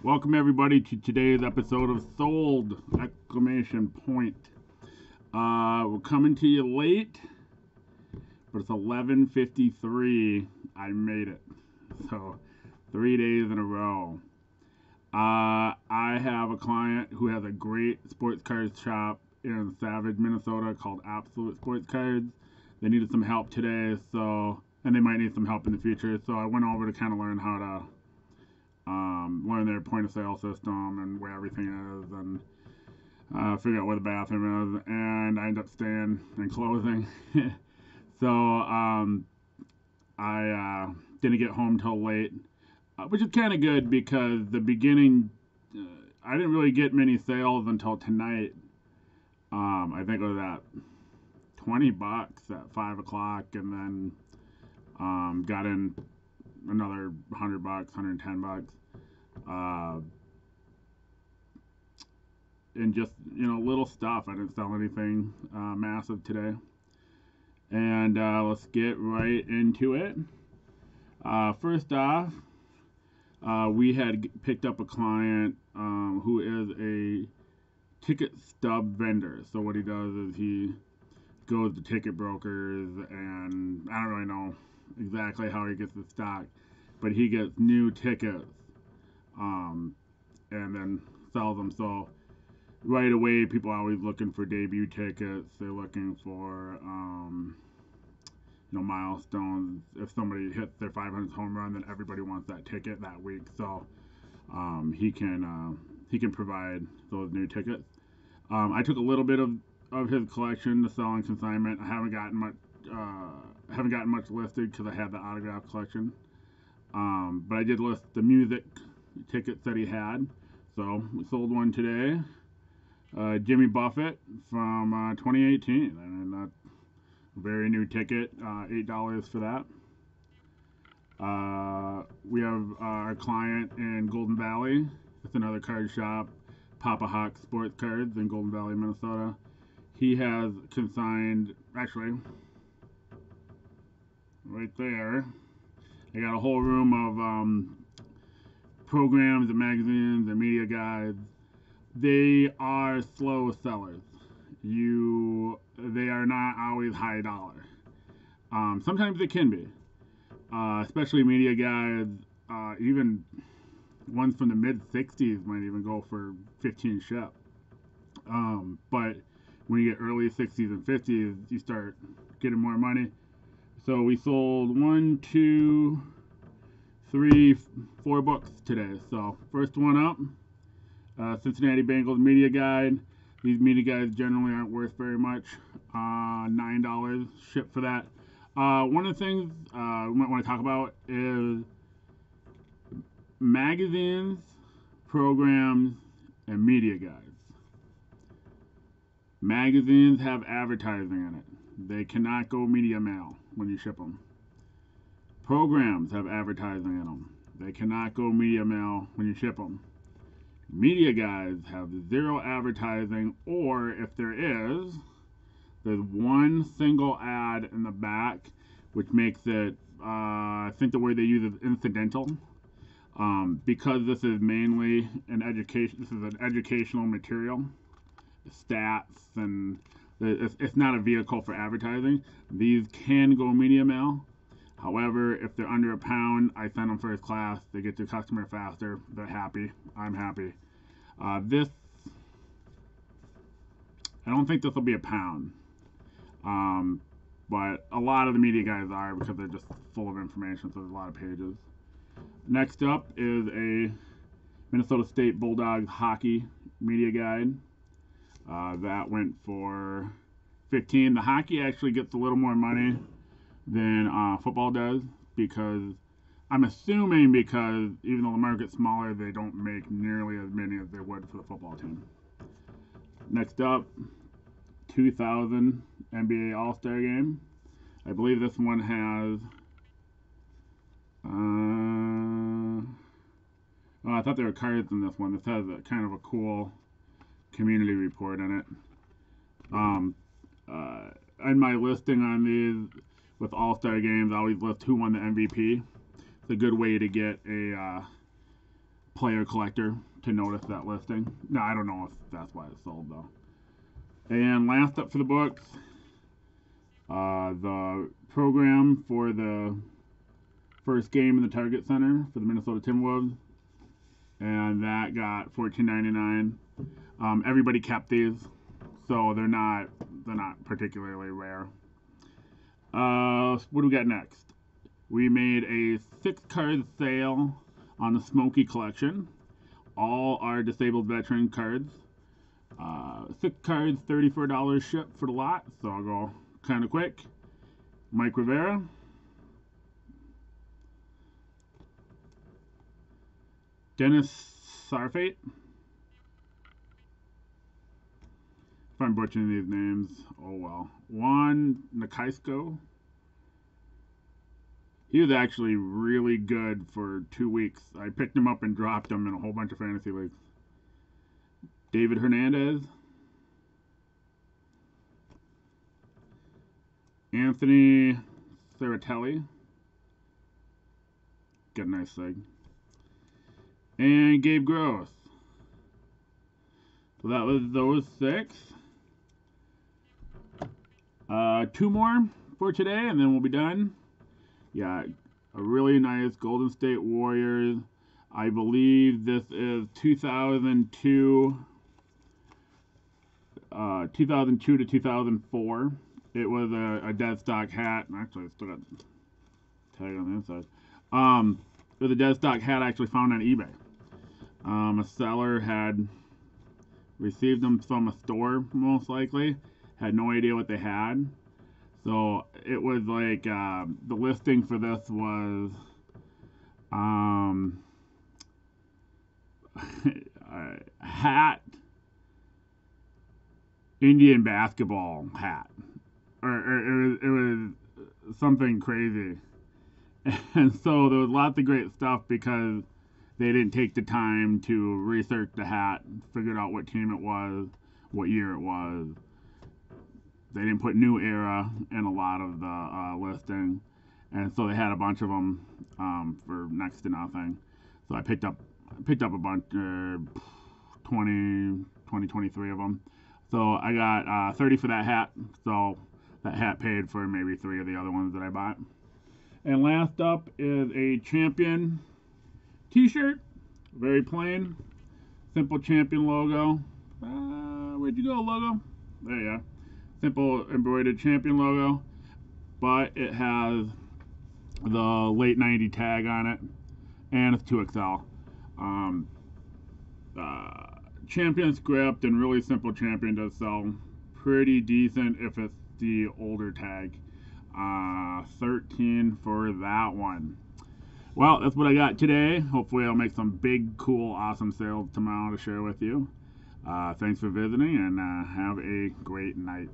Welcome everybody to today's episode of Sold! Exclamation point. We're coming to you late, but it's 11:53. I made it. So 3 days in a row. I have a client who has a great sports cards shop in Savage, Minnesota called Absolute Sports Cards. They needed some help today, and they might need some help in the future. So I went over to kind of learn how to learn their point of sale system and where everything is, and figure out where the bathroom is. And I ended up staying and closing. So I didn't get home till late, which is kind of good because the beginning, I didn't really get many sales until tonight. I think it was at $20 at 5 o'clock, and then got in another $100, $110, and just little stuff. I didn't sell anything massive today, and let's get right into it. First off, we had picked up a client who is a ticket stub vendor. So what he does is he goes to ticket brokers, and I don't really know exactly how he gets the stock, but he gets new tickets and then sells them. So right away, people are always looking for debut tickets. They're looking for milestones. If somebody hits their 500th home run, then everybody wants that ticket that week. So he can provide those new tickets. I took a little bit of his collection to sell on consignment. I haven't gotten much listed because I had the autograph collection. But I did list the music tickets that he had. So we sold one today. Jimmy Buffett from 2018, and that's a very new ticket. $8 for that. We have our client in Golden Valley. It's another card shop, Papa Hawk Sports Cards in Golden Valley, Minnesota. He has consigned, actually, right there, I got a whole room of programs and magazines and media guides. They are slow sellers. They are not always high dollar. Sometimes they can be, especially media guides. Even ones from the mid 60s might even go for 15 ship. But when you get early 60s and 50s, you start getting more money. So we sold 1, 2, 3, 4 books today. So first one up, Cincinnati Bengals media guide. These media guides generally aren't worth very much. $9 shipped for that. One of the things we might want to talk about is magazines, programs, and media guides. Magazines have advertising in it. They cannot go media mail when you ship them. Programs have advertising in them. They cannot go media mail when you ship them. Media guides have zero advertising, or if there is, there's one single ad in the back, which makes it, I think the word they use is incidental. Because this is mainly this is an educational material, stats, and it's not a vehicle for advertising. These can go media mail. However, if they're under £1, I send them first class. They get to the customer faster. They're happy. I'm happy. I don't think this will be £1. But a lot of the media guys are, because they're just full of information, so there's a lot of pages. Next up is a Minnesota State Bulldogs hockey media guide. That went for $15. The hockey actually gets a little more money than football does, because I'm assuming because even though the market's smaller, they don't make nearly as many as they would for the football team. Next up, 2000 NBA All-Star Game. I believe this one has I thought there were cards in this one. This has a kind of a cool community report in it. In my listing on these with All-Star games, I always list who won the MVP. It's a good way to get a player collector to notice that listing. No, I don't know if that's why it's sold though. And last up for the books, the program for the first game in the Target Center for the Minnesota Timberwolves, and that got $14.99. Everybody kept these, so they're not particularly rare. What do we got next? We made a 6-card sale on the Smokey collection. All our disabled veteran cards. 6 cards, $34 shipped for the lot, so I'll go kind of quick. Mike Rivera. Dennis Sarfate. If I'm butchering these names, oh well. Juan Nakaisko. He was actually really good for 2 weeks. I picked him up and dropped him in a whole bunch of fantasy leagues. David Hernandez. Anthony Ceratelli. Got a nice thing. And Gabe Gross. So that was those 6. 2 more for today, and then we'll be done. Yeah, a really nice Golden State Warriors. I believe this is 2002 to 2004. It was a dead stock hat. Actually, I still got the tag on the inside. It was a dead stock hat I actually found on eBay. A seller had received them from a store, most likely. Had no idea what they had. So it was like the listing for this was hat, Indian basketball hat, or it was something crazy. And so there was lots of great stuff because they didn't take the time to research the hat, figure out what team it was, what year it was. They didn't put New Era in a lot of the listing, and so they had a bunch of them for next to nothing. So I picked up a bunch, 23 of them. So I got 30 for that hat. So that hat paid for maybe 3 of the other ones that I bought. And last up is a Champion t-shirt. Very plain. Simple Champion logo. Where'd you go, logo? There you are. Simple embroidered Champion logo. But it has the late 90 tag on it. And it's 2XL. Champion script and really simple Champion does sell pretty decent if it's the older tag. 13 for that one. Well, that's what I got today. Hopefully I'll make some big, cool, awesome sales tomorrow to share with you. Thanks for visiting, and have a great night.